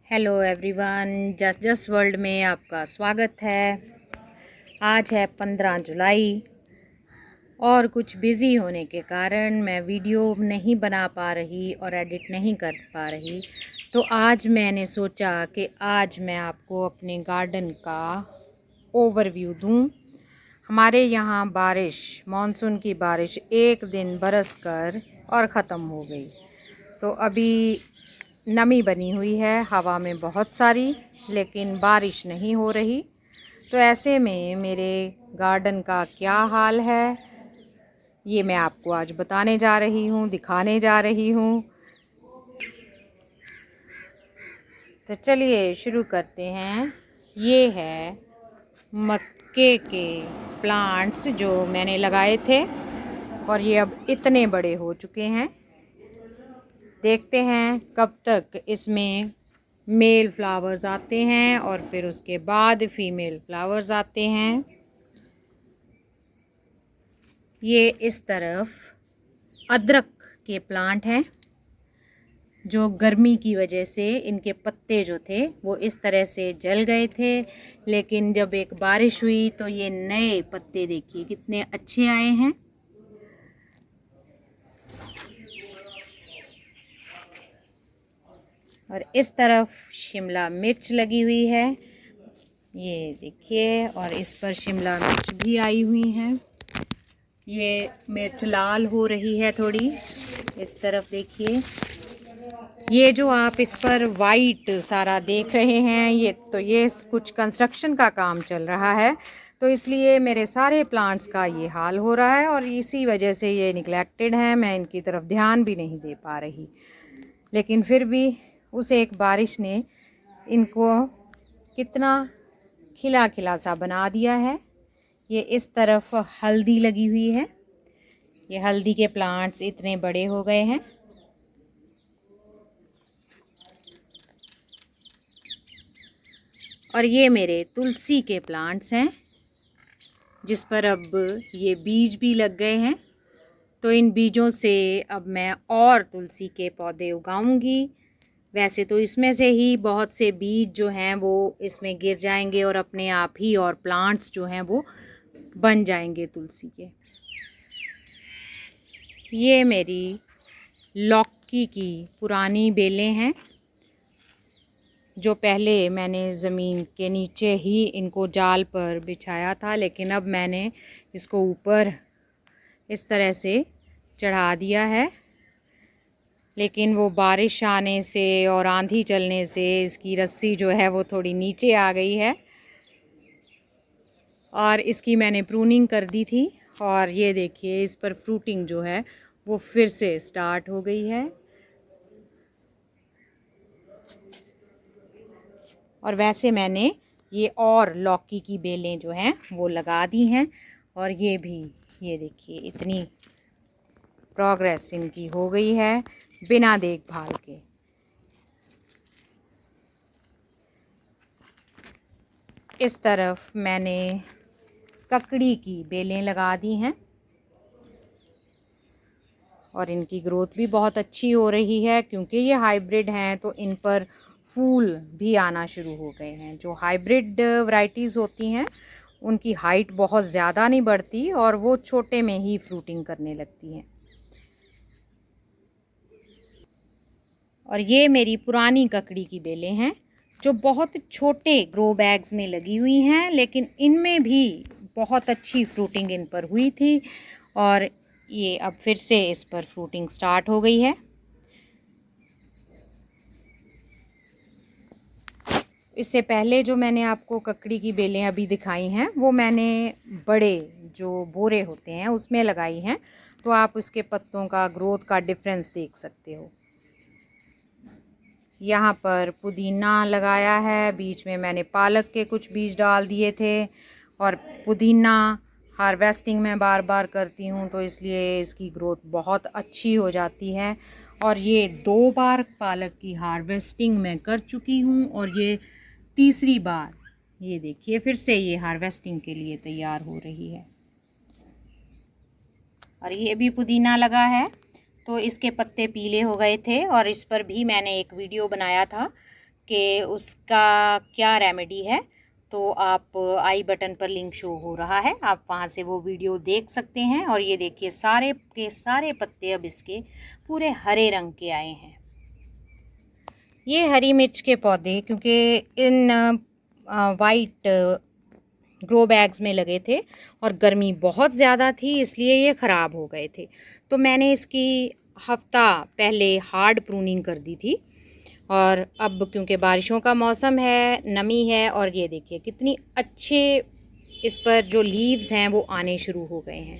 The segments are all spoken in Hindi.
हेलो एवरीवन, जस्ट वर्ल्ड में आपका स्वागत है। आज है 15 जुलाई और कुछ बिज़ी होने के कारण मैं वीडियो नहीं बना पा रही और एडिट नहीं कर पा रही। तो आज मैंने सोचा कि आज मैं आपको अपने गार्डन का ओवरव्यू दूं। हमारे यहाँ बारिश, मानसून की बारिश एक दिन बरस कर और ख़त्म हो गई। तो अभी नमी बनी हुई है हवा में बहुत सारी, लेकिन बारिश नहीं हो रही। तो ऐसे में मेरे गार्डन का क्या हाल है, ये मैं आपको आज बताने जा रही हूँ, दिखाने जा रही हूँ। तो चलिए शुरू करते हैं। ये है मक्के के प्लांट्स जो मैंने लगाए थे और ये अब इतने बड़े हो चुके हैं। देखते हैं कब तक इसमें मेल फ्लावर्स आते हैं और फिर उसके बाद फीमेल फ्लावर्स आते हैं। ये इस तरफ अदरक के प्लांट हैं जो गर्मी की वजह से इनके पत्ते जो थे वो इस तरह से जल गए थे, लेकिन जब एक बारिश हुई तो ये नए पत्ते देखिए कितने अच्छे आए हैं। और इस तरफ शिमला मिर्च लगी हुई है, ये देखिए, और इस पर शिमला मिर्च भी आई हुई हैं। ये मिर्च लाल हो रही है थोड़ी, इस तरफ देखिए। ये जो आप इस पर वाइट सारा देख रहे हैं, ये कुछ कंस्ट्रक्शन का काम चल रहा है, तो इसलिए मेरे सारे प्लांट्स का ये हाल हो रहा है और इसी वजह से ये निगलेक्टेड हैं। मैं इनकी तरफ ध्यान भी नहीं दे पा रही, लेकिन फिर भी उस एक बारिश ने इनको कितना खिला खिला सा बना दिया है। ये इस तरफ हल्दी लगी हुई है, ये हल्दी के प्लांट्स इतने बड़े हो गए हैं। और ये मेरे तुलसी के प्लांट्स हैं जिस पर अब ये बीज भी लग गए हैं। तो इन बीजों से अब मैं और तुलसी के पौधे उगाऊंगी। वैसे तो इसमें से ही बहुत से बीज जो हैं वो इसमें गिर जाएंगे और अपने आप ही और प्लांट्स जो हैं वो बन जाएंगे तुलसी के। ये मेरी लौकी की पुरानी बेलें हैं जो पहले मैंने ज़मीन के नीचे ही इनको जाल पर बिछाया था, लेकिन अब मैंने इसको ऊपर इस तरह से चढ़ा दिया है। लेकिन वो बारिश आने से और आंधी चलने से इसकी रस्सी जो है वो थोड़ी नीचे आ गई है और इसकी मैंने प्रूनिंग कर दी थी। और ये देखिए इस पर फ्रूटिंग जो है वो फिर से स्टार्ट हो गई है। और वैसे मैंने ये और लौकी की बेलें जो हैं वो लगा दी हैं और ये भी, ये देखिए इतनी प्रोग्रेस इनकी हो गई है बिना देखभाल के। इस तरफ मैंने ककड़ी की बेलें लगा दी हैं और इनकी ग्रोथ भी बहुत अच्छी हो रही है, क्योंकि ये हाइब्रिड हैं तो इन पर फूल भी आना शुरू हो गए हैं। जो हाइब्रिड वैरायटीज़ होती हैं उनकी हाइट बहुत ज़्यादा नहीं बढ़ती और वो छोटे में ही फ्रूटिंग करने लगती हैं। और ये मेरी पुरानी ककड़ी की बेलें हैं जो बहुत छोटे ग्रो बैग्स में लगी हुई हैं, लेकिन इनमें भी बहुत अच्छी फ्रूटिंग इन पर हुई थी और ये अब फिर से इस पर फ्रूटिंग स्टार्ट हो गई है। इससे पहले जो मैंने आपको ककड़ी की बेलें अभी दिखाई हैं वो मैंने बड़े जो बोरे होते हैं उसमें लगाई हैं, तो आप उसके पत्तों का ग्रोथ का डिफरेंस देख सकते हो। यहाँ पर पुदीना लगाया है, बीच में मैंने पालक के कुछ बीज डाल दिए थे। और पुदीना हार्वेस्टिंग मैं बार बार करती हूँ तो इसलिए इसकी ग्रोथ बहुत अच्छी हो जाती है। और ये 2 बार पालक की हार्वेस्टिंग मैं कर चुकी हूँ और ये तीसरी बार, ये देखिए फिर से ये हार्वेस्टिंग के लिए तैयार हो रही है। और ये भी पुदीना लगा है, तो इसके पत्ते पीले हो गए थे और इस पर भी मैंने एक वीडियो बनाया था कि उसका क्या रेमेडी है, तो आप आई बटन पर लिंक शो हो रहा है, आप वहाँ से वो वीडियो देख सकते हैं। और ये देखिए सारे के सारे पत्ते अब इसके पूरे हरे रंग के आए हैं। ये हरी मिर्च के पौधे क्योंकि इन वाइट ग्रो बैग्स में लगे थे और गर्मी बहुत ज़्यादा थी, इसलिए ये ख़राब हो गए थे। तो मैंने इसकी हफ्ता पहले हार्ड प्रूनिंग कर दी थी। और अब क्योंकि बारिशों का मौसम है, नमी है, और ये देखिए कितनी अच्छे इस पर जो लीव्स हैं वो आने शुरू हो गए हैं।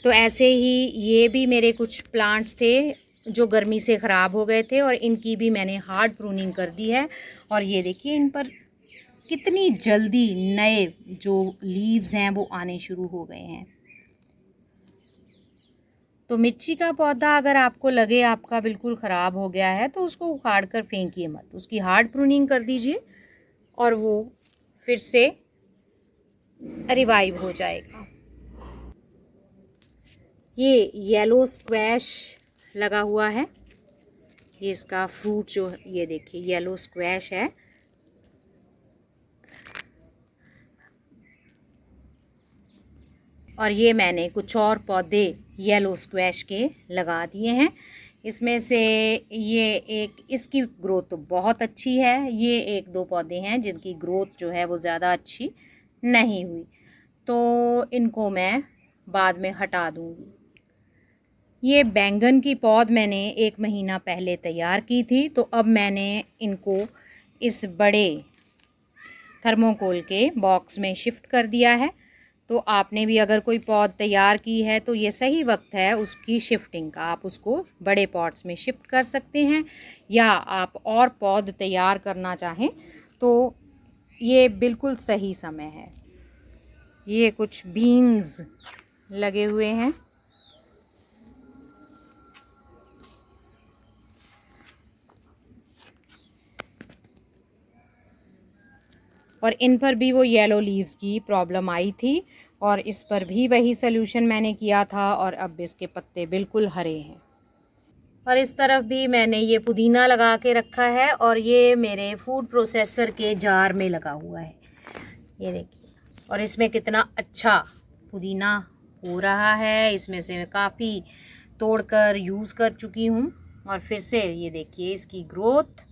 तो ऐसे ही ये भी मेरे कुछ प्लांट्स थे जो गर्मी से ख़राब हो गए थे और इनकी भी मैंने हार्ड प्रूनिंग कर दी है। और ये देखिए इन पर कितनी जल्दी नए जो लीव्स हैं वो आने शुरू हो गए हैं। तो मिर्ची का पौधा अगर आपको लगे आपका बिल्कुल ख़राब हो गया है तो उसको उखाड़ कर फेंकिए मत, उसकी हार्ड प्रूनिंग कर दीजिए और वो फिर से रिवाइव हो जाएगा। ये येलो स्क्वैश लगा हुआ है, ये इसका फ्रूट जो ये देखिए येलो स्क्वैश है। और ये मैंने कुछ और पौधे येलो स्क्वैश के लगा दिए हैं। इसमें से ये एक, इसकी ग्रोथ तो बहुत अच्छी है। ये एक दो पौधे हैं जिनकी ग्रोथ जो है वो ज़्यादा अच्छी नहीं हुई, तो इनको मैं बाद में हटा दूँगी। ये बैंगन की पौध मैंने 1 महीना पहले तैयार की थी, तो अब मैंने इनको इस बड़े थर्मोकोल के बॉक्स में शिफ्ट कर दिया है। तो आपने भी अगर कोई पौध तैयार की है तो ये सही वक्त है उसकी शिफ्टिंग का, आप उसको बड़े पॉट्स में शिफ्ट कर सकते हैं, या आप और पौध तैयार करना चाहें तो ये बिल्कुल सही समय है। ये कुछ बीन्स लगे हुए हैं और इन पर भी वो येलो लीव्स की प्रॉब्लम आई थी और इस पर भी वही सलूशन मैंने किया था और अब इसके पत्ते बिल्कुल हरे हैं। और इस तरफ भी मैंने ये पुदीना लगा के रखा है और ये मेरे फूड प्रोसेसर के जार में लगा हुआ है, ये देखिए। और इसमें कितना अच्छा पुदीना हो रहा है, इसमें से मैं काफ़ी तोड़कर यूज़ कर चुकी हूँ। और फिर से ये देखिए इसकी ग्रोथ।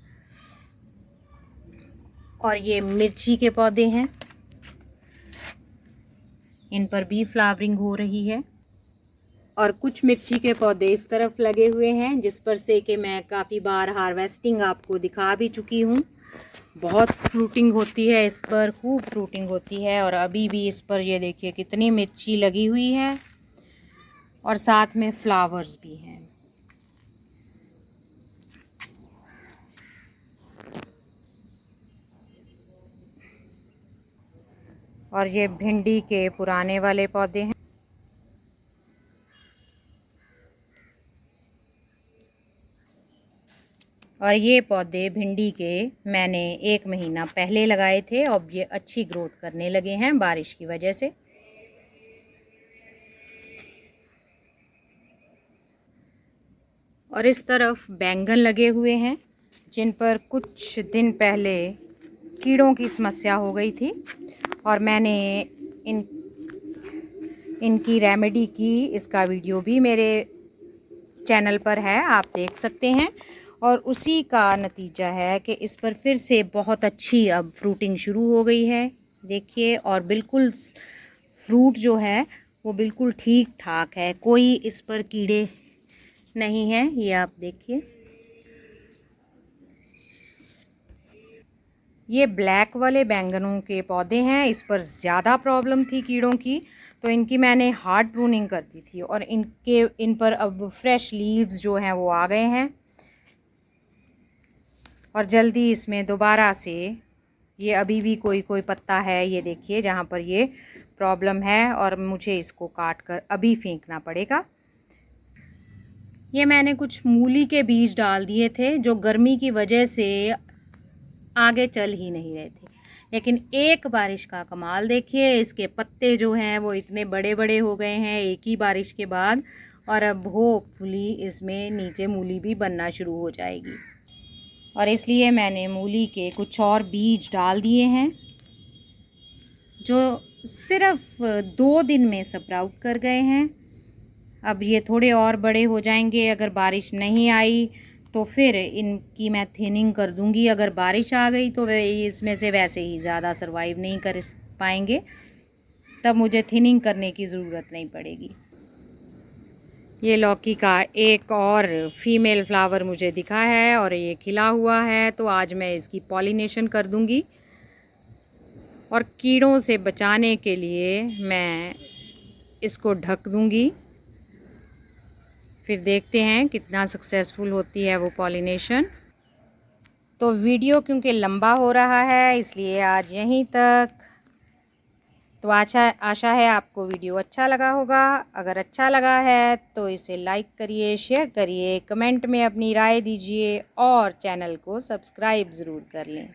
और ये मिर्ची के पौधे हैं, इन पर भी फ्लावरिंग हो रही है। और कुछ मिर्ची के पौधे इस तरफ लगे हुए हैं जिस पर से कि मैं काफ़ी बार हार्वेस्टिंग आपको दिखा भी चुकी हूँ। बहुत फ्रूटिंग होती है इस पर, खूब फ्रूटिंग होती है। और अभी भी इस पर ये देखिए कितनी मिर्ची लगी हुई है और साथ में फ्लावर्स भी हैं। और ये भिंडी के पुराने वाले पौधे हैं। और ये पौधे भिंडी के मैंने 1 महीना पहले लगाए थे, अब ये अच्छी ग्रोथ करने लगे हैं बारिश की वजह से। और इस तरफ बैंगन लगे हुए हैं जिन पर कुछ दिन पहले कीड़ों की समस्या हो गई थी और मैंने इनकी रेमेडी की। इसका वीडियो भी मेरे चैनल पर है, आप देख सकते हैं। और उसी का नतीजा है कि इस पर फिर से बहुत अच्छी अब फ्रूटिंग शुरू हो गई है, देखिए। और बिल्कुल फ्रूट जो है वो बिल्कुल ठीक ठाक है, कोई इस पर कीड़े नहीं हैं, ये आप देखिए। ये ब्लैक वाले बैंगनों के पौधे हैं, इस पर ज़्यादा प्रॉब्लम थी कीड़ों की, तो इनकी मैंने हार्ड प्रूनिंग कर दी थी और इन पर अब फ्रेश लीव्स जो हैं वो आ गए हैं। और जल्दी इसमें दोबारा से ये अभी भी कोई कोई पत्ता है, ये देखिए जहाँ पर ये प्रॉब्लम है और मुझे इसको काट कर अभी फेंकना पड़ेगा। ये मैंने कुछ मूली के बीज डाल दिए थे जो गर्मी की वजह से आगे चल ही नहीं रहे थे, लेकिन एक बारिश का कमाल देखिए, इसके पत्ते जो हैं वो इतने बड़े बड़े हो गए हैं एक ही बारिश के बाद। और अब होपफुली इसमें नीचे मूली भी बनना शुरू हो जाएगी। और इसलिए मैंने मूली के कुछ और बीज डाल दिए हैं जो सिर्फ 2 दिन में स्प्राउट कर गए हैं। अब ये थोड़े और बड़े हो जाएंगे। अगर बारिश नहीं आई तो फिर इनकी मैं थिनिंग कर दूंगी। अगर बारिश आ गई तो वे इसमें से वैसे ही ज़्यादा सरवाइव नहीं कर पाएंगे, तब मुझे थिनिंग करने की ज़रूरत नहीं पड़ेगी। ये लौकी का एक और फीमेल फ्लावर मुझे दिखा है और ये खिला हुआ है, तो आज मैं इसकी पॉलिनेशन कर दूंगी। और कीड़ों से बचाने के लिए मैं इसको ढक दूंगी। फिर देखते हैं कितना सक्सेसफुल होती है वो पॉलिनेशन। तो वीडियो क्योंकि लंबा हो रहा है इसलिए आज यहीं तक। तो आशा है आपको वीडियो अच्छा लगा होगा। अगर अच्छा लगा है तो इसे लाइक करिए, शेयर करिए, कमेंट में अपनी राय दीजिए और चैनल को सब्सक्राइब ज़रूर कर लें।